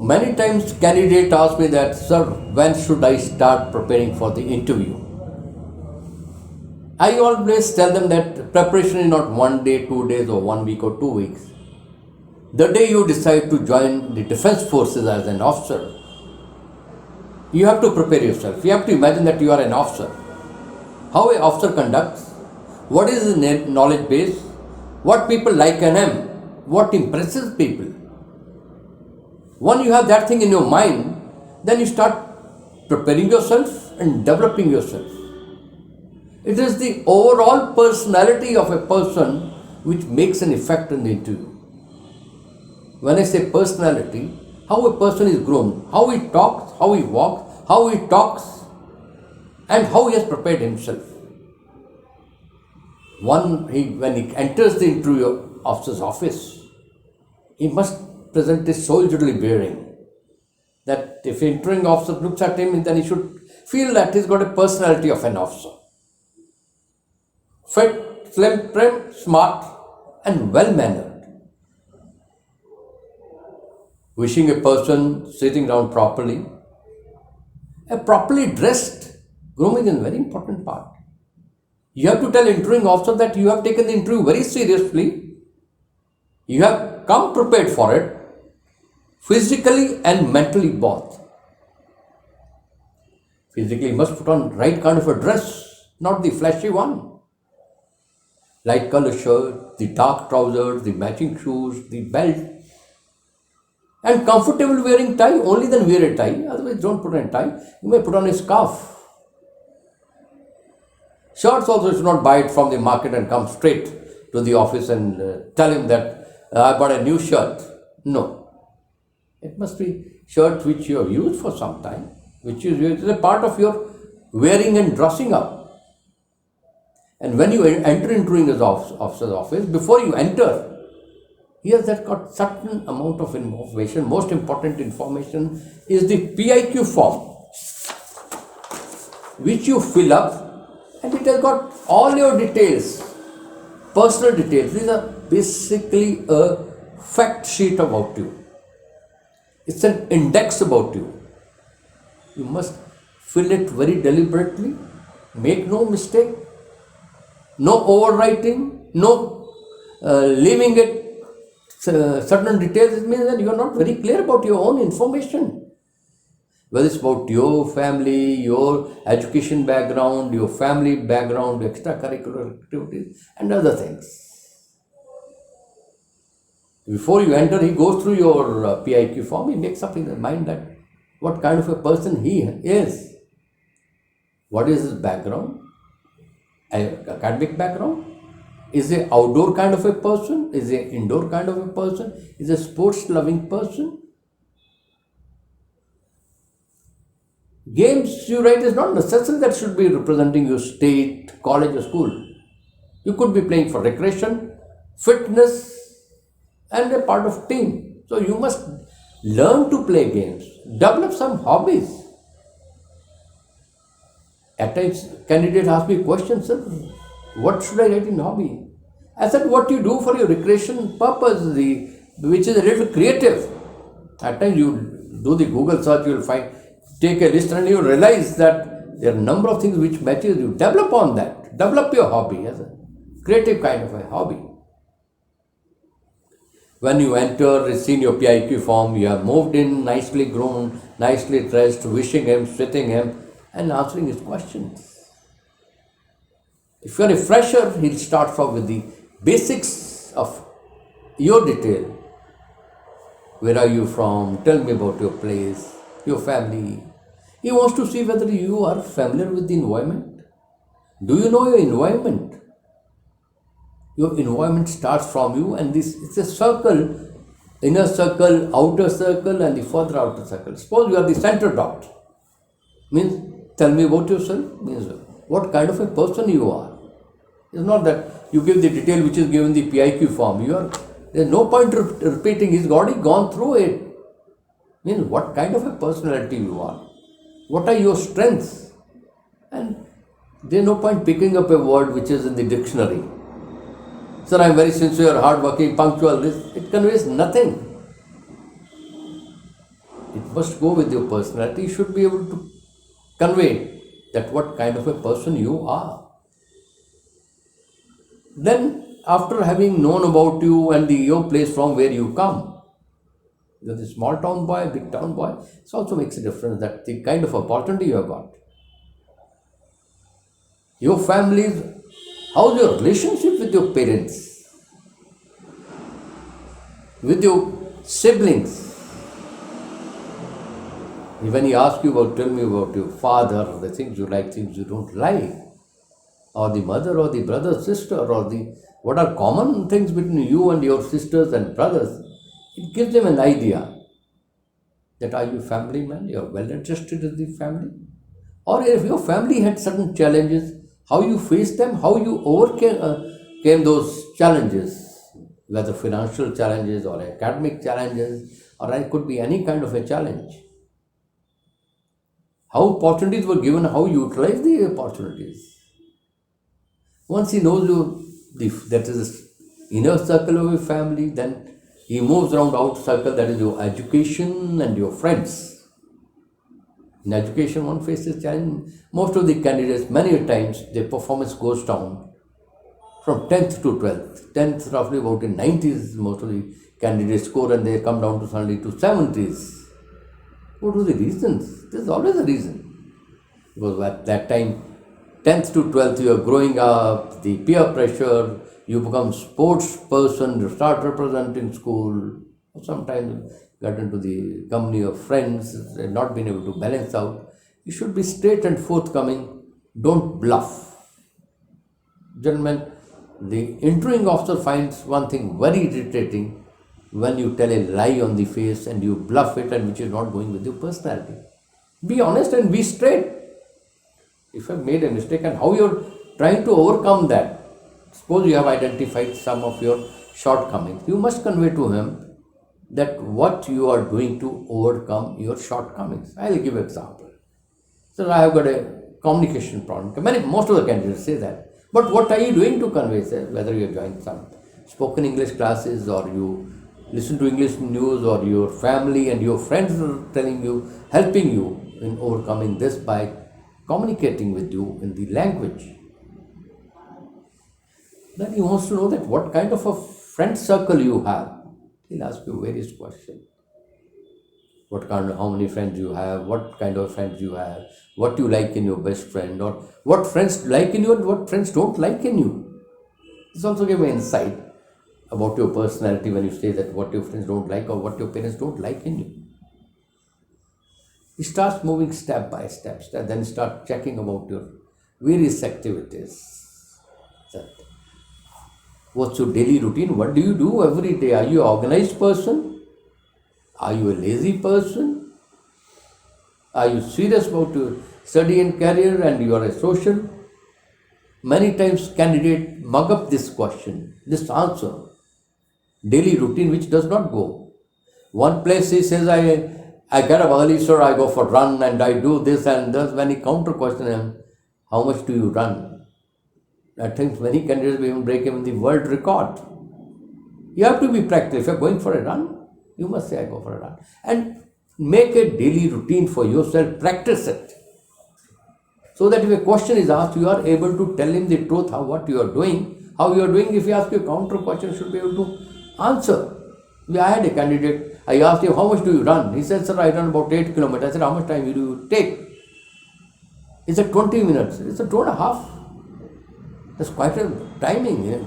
Many times candidate asks me that, sir, when should I start preparing for the interview? I always tell them that preparation is not 1 day, 2 days or 1 week or 2 weeks. The day you decide to join the defense forces as an officer, you have to prepare yourself. You have to imagine that you are an officer. How an officer conducts, what is his knowledge base, what people like in him, what impresses people. When you have that thing in your mind, then you start preparing yourself and developing yourself. It is the overall personality of a person which makes an effect in the interview. When I say personality, how a person is grown, how he talks, how he walks, how he talks, and how he has prepared himself. When he enters the interview officer's office, he must present a soldierly bearing. That if the interviewing officer looks at him, then he should feel that he's got a personality of an officer. Fit, slim, trim, smart, and well-mannered. Wishing a person sitting down properly. A properly dressed grooming is a very important part. You have to tell interviewing officer that you have taken the interview very seriously. You have come prepared for it, physically and mentally both. Physically, you must put on right kind of a dress, not the flashy one. Light color shirt, the dark trousers, the matching shoes, the belt. And comfortable wearing tie, only then wear a tie, otherwise don't put on a tie. You may put on a scarf. Shirts also should not buy it from the market and come straight to the office and tell him that I bought a new shirt. No. It must be shirt which you have used for some time, which is a part of your wearing and dressing up. And when you enter into his officer's office, before you enter, he has got certain amount of information. Most important information is the PIQ form, which you fill up, and it has got all your details, personal details. These are basically a fact sheet about you. It's an index about you. You must fill it very deliberately, make no mistake, no overwriting, no leaving it certain details. It means that you are not very clear about your own information. Whether it's about your family, your education background, your family background, extracurricular activities, and other things. Before you enter, he goes through your PIQ form. He makes up in his mind that what kind of a person he is. What is his background? Academic background? Is he outdoor kind of a person? Is he indoor kind of a person? Is he a sports loving person? Games you write is not necessary that should be representing your state, college or school. You could be playing for recreation, fitness, and a part of team. So you must learn to play games, develop some hobbies. At times, candidate asks me questions, sir, what should I write in hobby? I said, what you do for your recreation purpose, which is a little creative. At times you do the Google search, you will find, take a list and you realize that there are a number of things which matches you. Develop on that. Develop your hobby as a creative kind of a hobby. When you enter, receive your PIQ form, you have moved in, nicely groomed, nicely dressed, wishing him, sitting him, and answering his questions. If you are a fresher, he'll start off with the basics of your detail. Where are you from? Tell me about your place, your family. He wants to see whether you are familiar with the environment. Do you know your environment? Your environment starts from you, and this it's a circle, inner circle, outer circle, and the further outer circle. Suppose you are the center dot. Means, tell me about yourself. Means, what kind of a person you are. It's not that you give the detail which is given the PIQ form. There's no point repeating. He's already gone through it. Means, what kind of a personality you are. What are your strengths? And there's no point picking up a word which is in the dictionary. Sir, I am very sincere, hardworking, punctual. It conveys nothing. It must go with your personality. You should be able to convey that what kind of a person you are. Then, after having known about you and your place from where you come, whether small town boy, big town boy, it also makes a difference that the kind of opportunity you have got. Your families, how's your relationship with your parents, with your siblings? When he asks you about, tell me about your father, the things you like, things you don't like, or the mother or the brother, sister, or the what are common things between you and your sisters and brothers, it gives them an idea that are you a family man, you are well interested in the family. Or if your family had certain challenges, how you faced them, how you overcame came those challenges, whether financial challenges or academic challenges, or it could be any kind of a challenge. How opportunities were given, how you utilize the opportunities. Once he knows you, that is inner circle of your family, then he moves around outer circle, that is your education and your friends. In education, one faces challenge. Most of the candidates, many times, their performance goes down from 10th to 12th. 10th, roughly about in 90s, most of the candidates score, and they come down to suddenly to 70s. What are the reasons? There's always a reason. Because at that time, 10th to 12th, you are growing up, the peer pressure, you become sports person, you start representing school, sometimes get into the company of friends, and not being able to balance out. You should be straight and forthcoming, don't bluff. Gentlemen, the interviewing officer finds one thing very irritating, when you tell a lie on the face and you bluff it, and which is not going with your personality. Be honest and be straight. If you have made a mistake and how you are trying to overcome that, suppose you have identified some of your shortcomings, you must convey to him that what you are doing to overcome your shortcomings. I will give an example. So I have got a communication problem. Most of the candidates say that. But what are you doing to convey? Say, whether you join some spoken English classes, or you listen to English news, or your family and your friends are telling you, helping you in overcoming this by communicating with you in the language. Then he wants to know that what kind of a friend circle you have. He'll ask you various questions. How many friends you have, what kind of friends you have, what you like in your best friend, or what friends like in you and what friends don't like in you. This also gives an insight about your personality when you say that what your friends don't like or what your parents don't like in you. He starts moving step by step, then start checking about your various activities. What's your daily routine? What do you do every day? Are you an organized person? Are you a lazy person? Are you serious about your study and career, and you are a social? Many times candidates mug up this question, this answer. Daily routine which does not go. One place he says, I get up early, sir, I go for run and I do this and this. When he counter question him, how much do you run? I think many candidates will even break even the world record. You have to be practical. If you are going for a run, you must say, I go for a run. And make a daily routine for yourself, practice it. So that if a question is asked, you are able to tell him the truth, what you are doing. How you are doing, if he asks you a counter question, you should be able to answer. I had a candidate, I asked him, how much do you run? He said, sir, I run about 8 kilometers. I said, how much time do you take? He said, 20 minutes. He said, 2.5. That's quite a timing.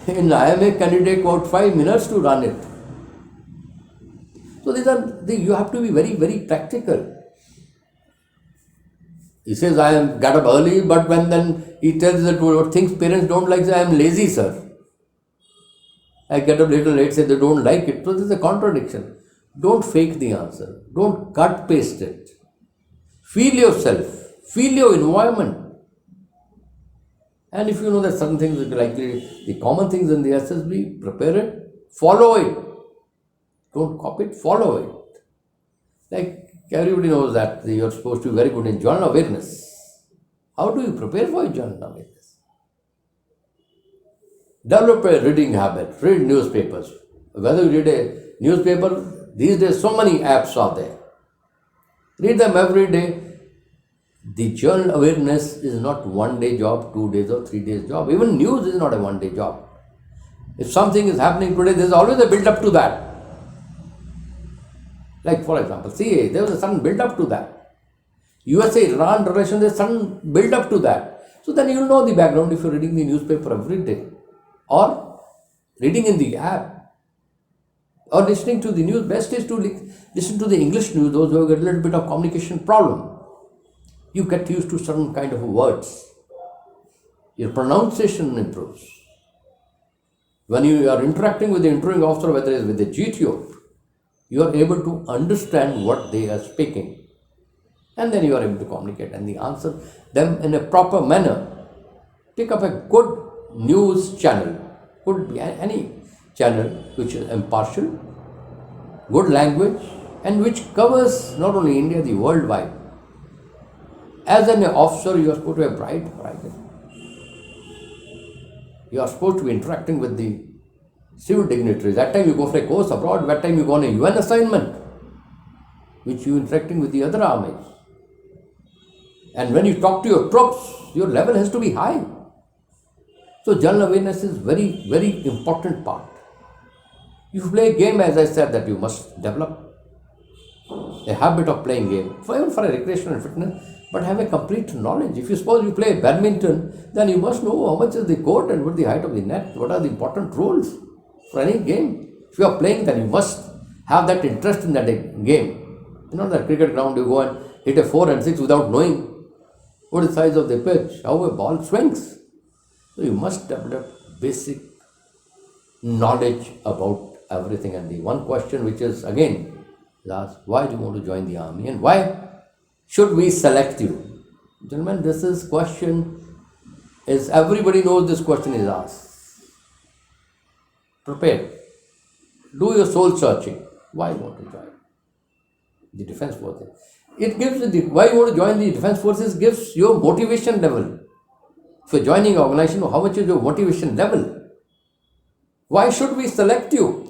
And I am a candidate about 5 minutes to run it. So you have to be very, very practical. He says, I get up early, but when then he tells that what things parents don't like, say, I am lazy, sir. I get up little late, say they don't like it. So this is a contradiction. Don't fake the answer. Don't cut paste it. Feel yourself. Feel your environment. And if you know that certain things are likely, the common things in the S.S.B, prepare it, follow it. Don't copy it, follow it. Like everybody knows that you're supposed to be very good in journal awareness. How do you prepare for your journal awareness? Develop a reading habit, read newspapers. Whether you read a newspaper, these days so many apps are there. Read them every day. The journal awareness is not 1 day job, 2 days or 3 days job. Even news is not a 1 day job. If something is happening today, there is always a build up to that. Like for example, CA, there was a sudden build up to that. USA-Iran relations, there's a sudden build up to that. So then you'll know the background if you're reading the newspaper every day or reading in the app or listening to the news. Best is to listen to the English news, those who have got a little bit of communication problem. You get used to certain kind of words. Your pronunciation improves. When you are interacting with the interviewing officer, whether it's with the GTO, you are able to understand what they are speaking. And then you are able to communicate and answer them in a proper manner. Pick up a good news channel. Could be any channel which is impartial, good language, and which covers not only India, the worldwide. As an officer, you are supposed to have bright horizon. You are supposed to be interacting with the civil dignitaries. That time you go for a course abroad, that time you go on a UN assignment, which you are interacting with the other armies. And when you talk to your troops, your level has to be high. So general awareness is very, very important part. You play a game, as I said, that you must develop a habit of playing game, even for a recreational fitness, but have a complete knowledge. If you suppose you play badminton, then you must know how much is the court and what the height of the net, what are the important rules for any game. If you are playing, then you must have that interest in that game. You know, that cricket ground, you go and hit a 4 and 6 without knowing what is the size of the pitch, how a ball swings. So you must develop basic knowledge about everything. And the one question which is again asked, why do you want to join the army and why should we select you? Gentlemen, this is question is, everybody knows this question is asked. Prepare. Do your soul searching. Why you want to join the defense forces? It gives why you want to join the defense forces gives your motivation level. If you're joining an organization, how much is your motivation level? Why should we select you?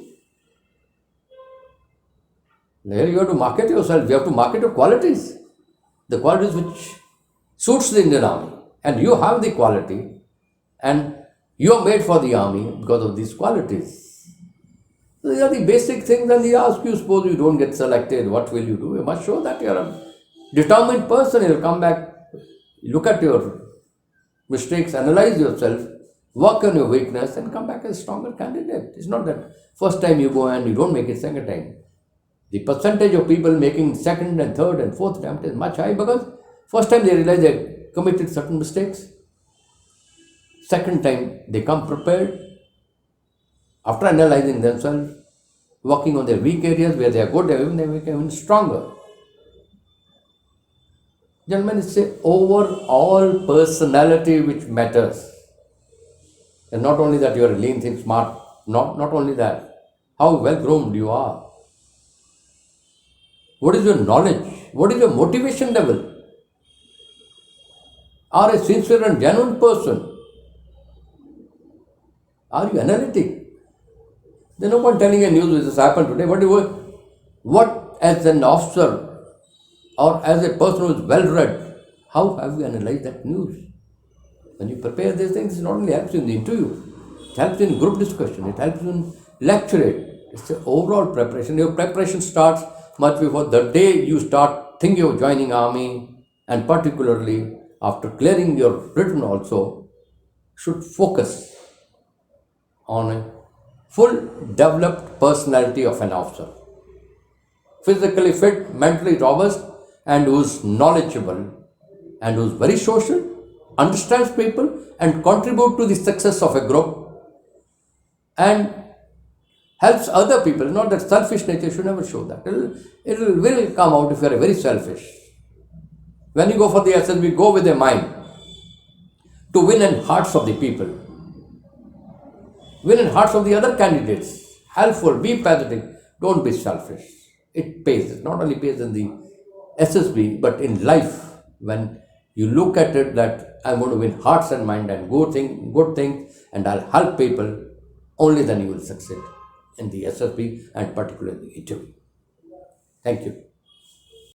Here you have to market yourself. You have to market your qualities. The qualities which suits the Indian Army. And you have the quality and you are made for the army because of these qualities. So these are the basic things, and they ask you, suppose you don't get selected, what will you do? You must show that you are a determined person. You will come back, look at your mistakes, analyze yourself, work on your weakness and come back as a stronger candidate. It's not that first time you go and you don't make it second time. The percentage of people making second and third and fourth attempt is much high because first time they realize they committed certain mistakes. Second time they come prepared after analyzing themselves, working on their weak areas where they are good, they become even stronger. Gentlemen, it's a overall personality which matters. And not only that you are lean, thin, smart, not only that, how well groomed you are. What is your knowledge? What is your motivation level? Are a sincere and genuine person? Are you analytic? There's no point telling a news which has happened today. What as an officer or as a person who is well read, how have you analyzed that news? When you prepare these things, it not only helps you in the interview, it helps in group discussion, it helps in lecturate. It's an overall preparation. Your preparation starts much before the day you start thinking of joining army, and particularly after clearing your written also, should focus on a full developed personality of an officer. Physically fit, mentally robust, and who's knowledgeable, and who's very social, understands people, and contribute to the success of a group, and helps other people. Not that selfish nature should never show that. It will come out if you are very selfish. When you go for the S.S.B, go with a mind to win in hearts of the people. Win in hearts of the other candidates. Helpful, be pathetic, don't be selfish. It pays. It not only pays in the S.S.B, but in life. When you look at it that I'm going to win hearts and mind and good things, and I'll help people, only then you will succeed in the S.S.B and particularly the interview. Thank you.